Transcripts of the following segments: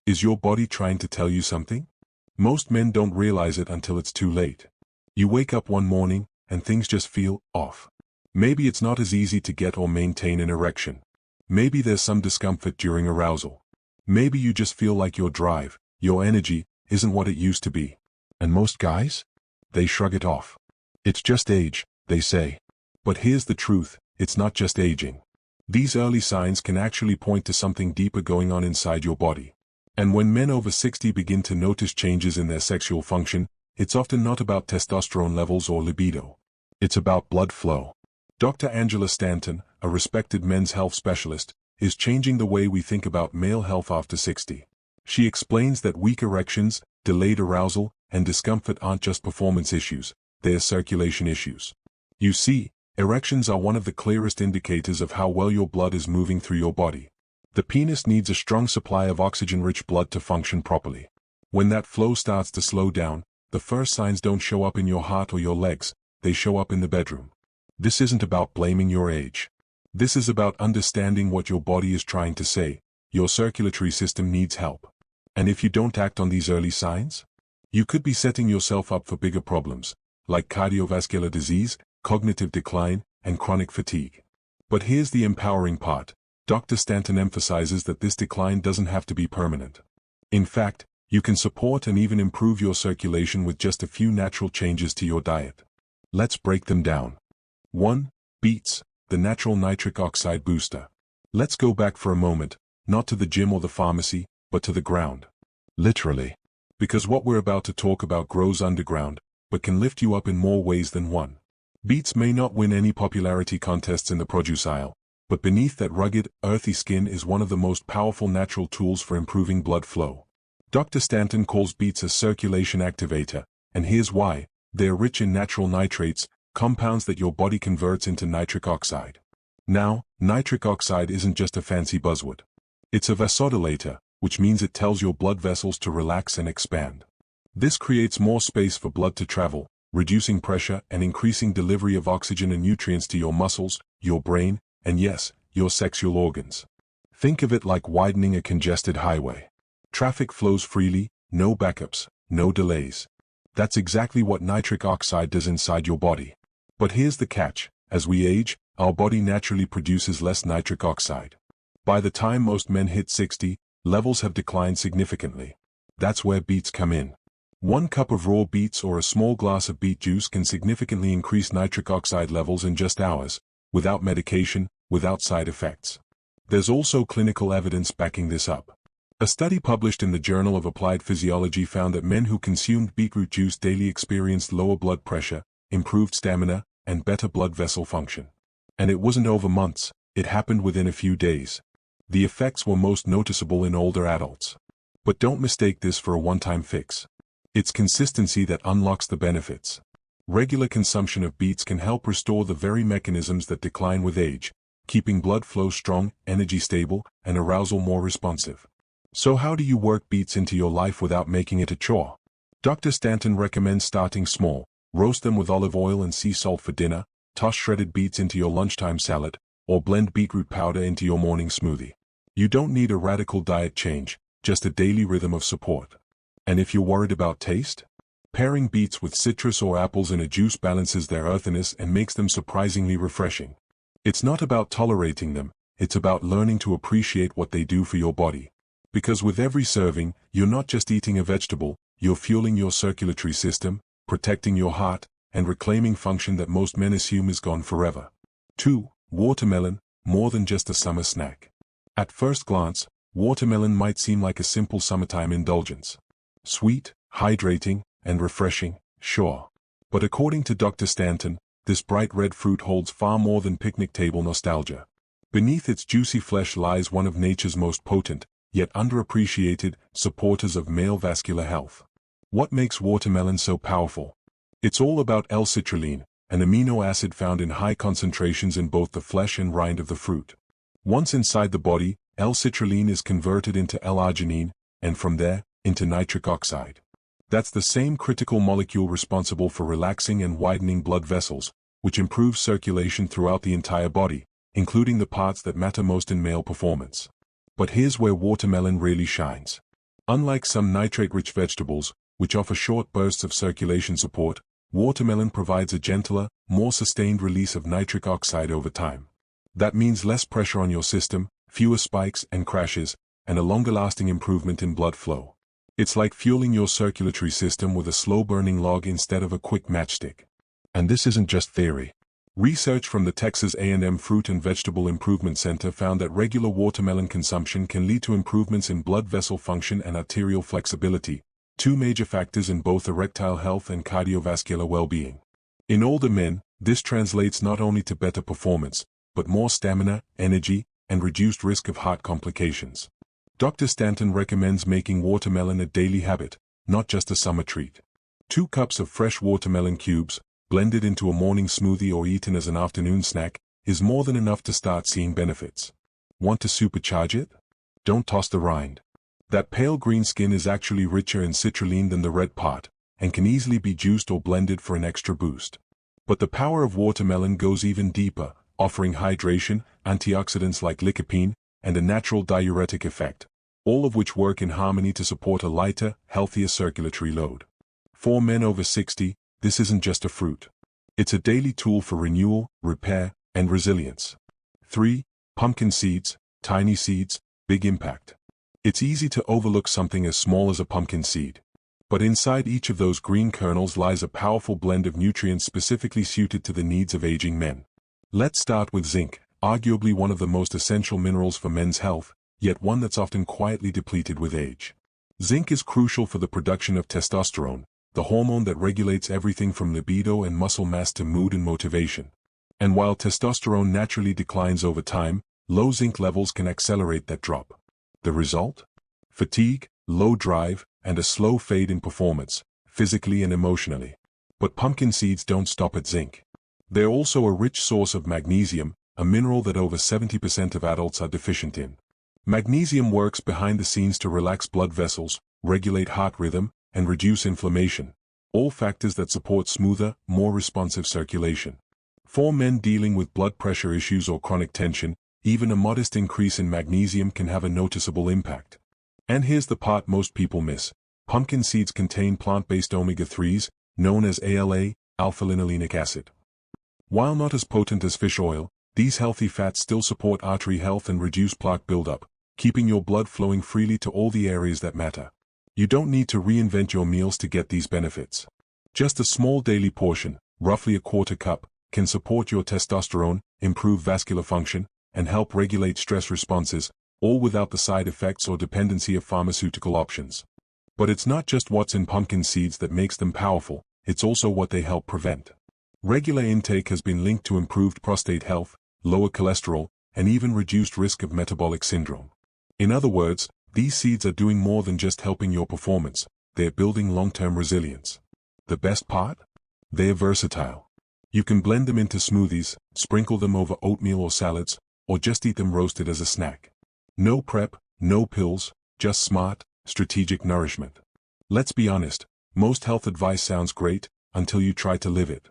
Is your body trying to tell you something? Most men don't realize it until it's too late. You wake up one morning, and things just feel off. Maybe it's not as easy to get or maintain an erection. Maybe there's some discomfort during arousal. Maybe you just feel like your drive, your energy, isn't what it used to be. And most guys? They shrug it off. It's just age, they say. But here's the truth, it's not just aging. These early signs can actually point to something deeper going on inside your body. And when men over 60 begin to notice changes in their sexual function, it's often not about testosterone levels or libido. It's about blood flow. Dr. Angela Stanton, a respected men's health specialist, is changing the way we think about male health after 60. She explains that weak erections, delayed arousal, and discomfort aren't just performance issues, they're circulation issues. You see, erections are one of the clearest indicators of how well your blood is moving through your body. The penis needs a strong supply of oxygen-rich blood to function properly. When that flow starts to slow down, the first signs don't show up in your heart or your legs, they show up in the bedroom. This isn't about blaming your age. This is about understanding what your body is trying to say. Your circulatory system needs help. And if you don't act on these early signs, you could be setting yourself up for bigger problems, like cardiovascular disease, cognitive decline, and chronic fatigue. But here's the empowering part. Dr. Stanton emphasizes that this decline doesn't have to be permanent. In fact, you can support and even improve your circulation with just a few natural changes to your diet. Let's break them down. 1. Beets, the natural nitric oxide booster. Let's go back for a moment, not to the gym or the pharmacy, but to the ground. Literally. Because what we're about to talk about grows underground, but can lift you up in more ways than one. Beets may not win any popularity contests in the produce aisle, but beneath that rugged, earthy skin is one of the most powerful natural tools for improving blood flow. Dr. Stanton calls beets a circulation activator, and here's why. They're rich in natural nitrates, compounds that your body converts into nitric oxide. Now, nitric oxide isn't just a fancy buzzword. It's a vasodilator, which means it tells your blood vessels to relax and expand. This creates more space for blood to travel, reducing pressure and increasing delivery of oxygen and nutrients to your muscles, your brain, and yes, your sexual organs. Think of it like widening a congested highway. Traffic flows freely, no backups, no delays. That's exactly what nitric oxide does inside your body. But here's the catch. As we age, our body naturally produces less nitric oxide. By the time most men hit 60, levels have declined significantly. That's where beets come in. 1 cup of raw beets or a small glass of beet juice can significantly increase nitric oxide levels in just hours, without medication, without side effects. There's also clinical evidence backing this up. A study published in the Journal of Applied Physiology found that men who consumed beetroot juice daily experienced lower blood pressure, improved stamina, and better blood vessel function. And it wasn't over months, it happened within a few days. The effects were most noticeable in older adults. But don't mistake this for a one-time fix. It's consistency that unlocks the benefits. Regular consumption of beets can help restore the very mechanisms that decline with age, keeping blood flow strong, energy stable, and arousal more responsive. So how do you work beets into your life without making it a chore? Dr. Stanton recommends starting small. Roast them with olive oil and sea salt for dinner, toss shredded beets into your lunchtime salad, or blend beetroot powder into your morning smoothie. You don't need a radical diet change, just a daily rhythm of support. And if you're worried about taste? Pairing beets with citrus or apples in a juice balances their earthiness and makes them surprisingly refreshing. It's not about tolerating them, it's about learning to appreciate what they do for your body. Because with every serving, you're not just eating a vegetable, you're fueling your circulatory system, protecting your heart, and reclaiming function that most men assume is gone forever. 2. Watermelon, more than just a summer snack. At first glance, watermelon might seem like a simple summertime indulgence. Sweet, hydrating, and refreshing, sure. But according to Dr. Stanton, this bright red fruit holds far more than picnic table nostalgia. Beneath its juicy flesh lies one of nature's most potent, yet underappreciated, supporters of male vascular health. What makes watermelon so powerful? It's all about L-citrulline, an amino acid found in high concentrations in both the flesh and rind of the fruit. Once inside the body, L-citrulline is converted into L-arginine, and from there, into nitric oxide. That's the same critical molecule responsible for relaxing and widening blood vessels, which improves circulation throughout the entire body, including the parts that matter most in male performance. But here's where watermelon really shines. Unlike some nitrate-rich vegetables, which offer short bursts of circulation support, watermelon provides a gentler, more sustained release of nitric oxide over time. That means less pressure on your system, fewer spikes and crashes, and a longer-lasting improvement in blood flow. It's like fueling your circulatory system with a slow-burning log instead of a quick matchstick. And this isn't just theory. Research from the Texas A&M Fruit and Vegetable Improvement Center found that regular watermelon consumption can lead to improvements in blood vessel function and arterial flexibility, two major factors in both erectile health and cardiovascular well-being. In older men, this translates not only to better performance, but more stamina, energy, and reduced risk of heart complications. Dr. Stanton recommends making watermelon a daily habit, not just a summer treat. 2 cups of fresh watermelon cubes, blended into a morning smoothie or eaten as an afternoon snack, is more than enough to start seeing benefits. Want to supercharge it? Don't toss the rind. That pale green skin is actually richer in citrulline than the red part, and can easily be juiced or blended for an extra boost. But the power of watermelon goes even deeper, offering hydration, antioxidants like lycopene, and a natural diuretic effect, all of which work in harmony to support a lighter, healthier circulatory load. For men over 60, this isn't just a fruit. It's a daily tool for renewal, repair, and resilience. 3. Pumpkin seeds, tiny seeds, big impact. It's easy to overlook something as small as a pumpkin seed. But inside each of those green kernels lies a powerful blend of nutrients specifically suited to the needs of aging men. Let's start with zinc, arguably one of the most essential minerals for men's health, yet one that's often quietly depleted with age. Zinc is crucial for the production of testosterone, the hormone that regulates everything from libido and muscle mass to mood and motivation. And while testosterone naturally declines over time, low zinc levels can accelerate that drop. The result? Fatigue, low drive, and a slow fade in performance, physically and emotionally. But pumpkin seeds don't stop at zinc. They're also a rich source of magnesium, a mineral that over 70% of adults are deficient in. Magnesium works behind the scenes to relax blood vessels, regulate heart rhythm, and reduce inflammation, all factors that support smoother, more responsive circulation. For men dealing with blood pressure issues or chronic tension, even a modest increase in magnesium can have a noticeable impact. And here's the part most people miss. Pumpkin seeds contain plant-based omega-3s, known as ALA, alpha-linolenic acid. While not as potent as fish oil, these healthy fats still support artery health and reduce plaque buildup, keeping your blood flowing freely to all the areas that matter. You don't need to reinvent your meals to get these benefits. Just a small daily portion, roughly a quarter cup, can support your testosterone, improve vascular function, and help regulate stress responses, all without the side effects or dependency of pharmaceutical options. But it's not just what's in pumpkin seeds that makes them powerful, it's also what they help prevent. Regular intake has been linked to improved prostate health, lower cholesterol, and even reduced risk of metabolic syndrome. In other words, these seeds are doing more than just helping your performance, they're building long-term resilience. The best part? They're versatile. You can blend them into smoothies, sprinkle them over oatmeal or salads, or just eat them roasted as a snack. No prep, no pills, just smart, strategic nourishment. Let's be honest, most health advice sounds great, until you try to live it.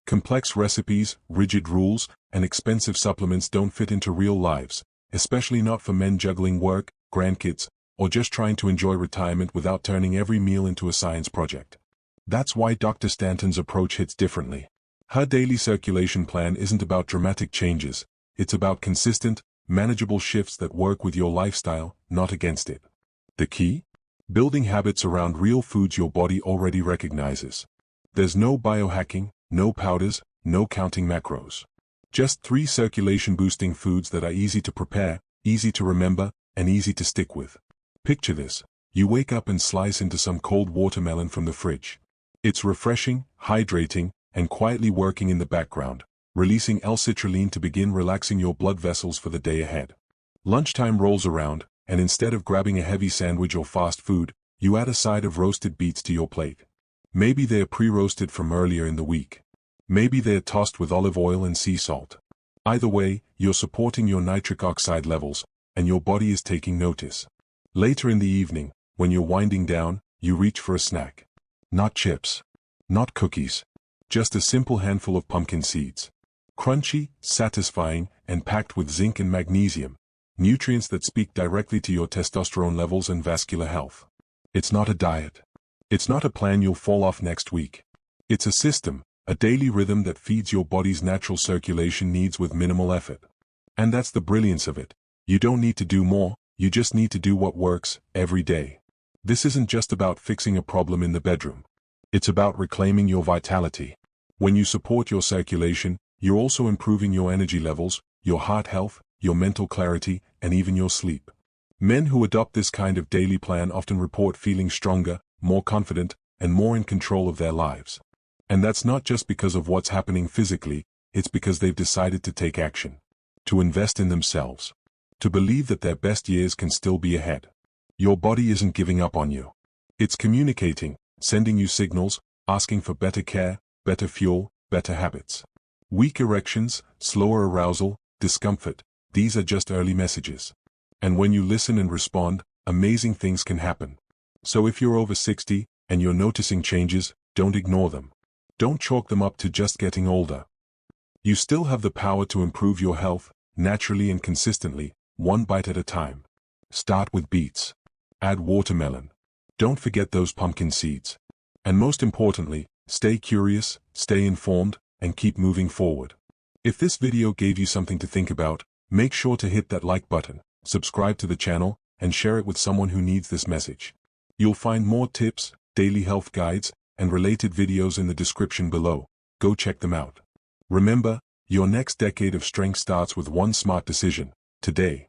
Complex recipes, rigid rules, and expensive supplements don't fit into real lives, especially not for men juggling work, grandkids, or just trying to enjoy retirement without turning every meal into a science project. That's why Dr. Stanton's approach hits differently. Her daily circulation plan isn't about dramatic changes, it's about consistent, manageable shifts that work with your lifestyle, not against it. The key? Building habits around real foods your body already recognizes. There's no biohacking, no powders, no counting macros. Just 3 circulation-boosting foods that are easy to prepare, easy to remember, and easy to stick with. Picture this. You wake up and slice into some cold watermelon from the fridge. It's refreshing, hydrating, and quietly working in the background, releasing L-citrulline to begin relaxing your blood vessels for the day ahead. Lunchtime rolls around, and instead of grabbing a heavy sandwich or fast food, you add a side of roasted beets to your plate. Maybe they're pre-roasted from earlier in the week. Maybe they're tossed with olive oil and sea salt. Either way, you're supporting your nitric oxide levels, and your body is taking notice. Later in the evening, when you're winding down, you reach for a snack. Not chips. Not cookies. Just a simple handful of pumpkin seeds. Crunchy, satisfying, and packed with zinc and magnesium, nutrients that speak directly to your testosterone levels and vascular health. It's not a diet. It's not a plan you'll fall off next week. It's a system, a daily rhythm that feeds your body's natural circulation needs with minimal effort. And that's the brilliance of it. You don't need to do more, you just need to do what works, every day. This isn't just about fixing a problem in the bedroom. It's about reclaiming your vitality. When you support your circulation, you're also improving your energy levels, your heart health, your mental clarity, and even your sleep. Men who adopt this kind of daily plan often report feeling stronger, more confident, and more in control of their lives. And that's not just because of what's happening physically, it's because they've decided to take action. To invest in themselves. To believe that their best years can still be ahead. Your body isn't giving up on you. It's communicating, sending you signals, asking for better care, better fuel, better habits. Weak erections, slower arousal, discomfort, these are just early messages. And when you listen and respond, amazing things can happen. So if you're over 60, and you're noticing changes, don't ignore them. Don't chalk them up to just getting older. You still have the power to improve your health, naturally and consistently, one bite at a time. Start with beets. Add watermelon. Don't forget those pumpkin seeds. And most importantly, stay curious, stay informed, and keep moving forward. If this video gave you something to think about, make sure to hit that like button, subscribe to the channel, and share it with someone who needs this message. You'll find more tips, daily health guides, and related videos in the description below. Go check them out. Remember, your next decade of strength starts with one smart decision, today.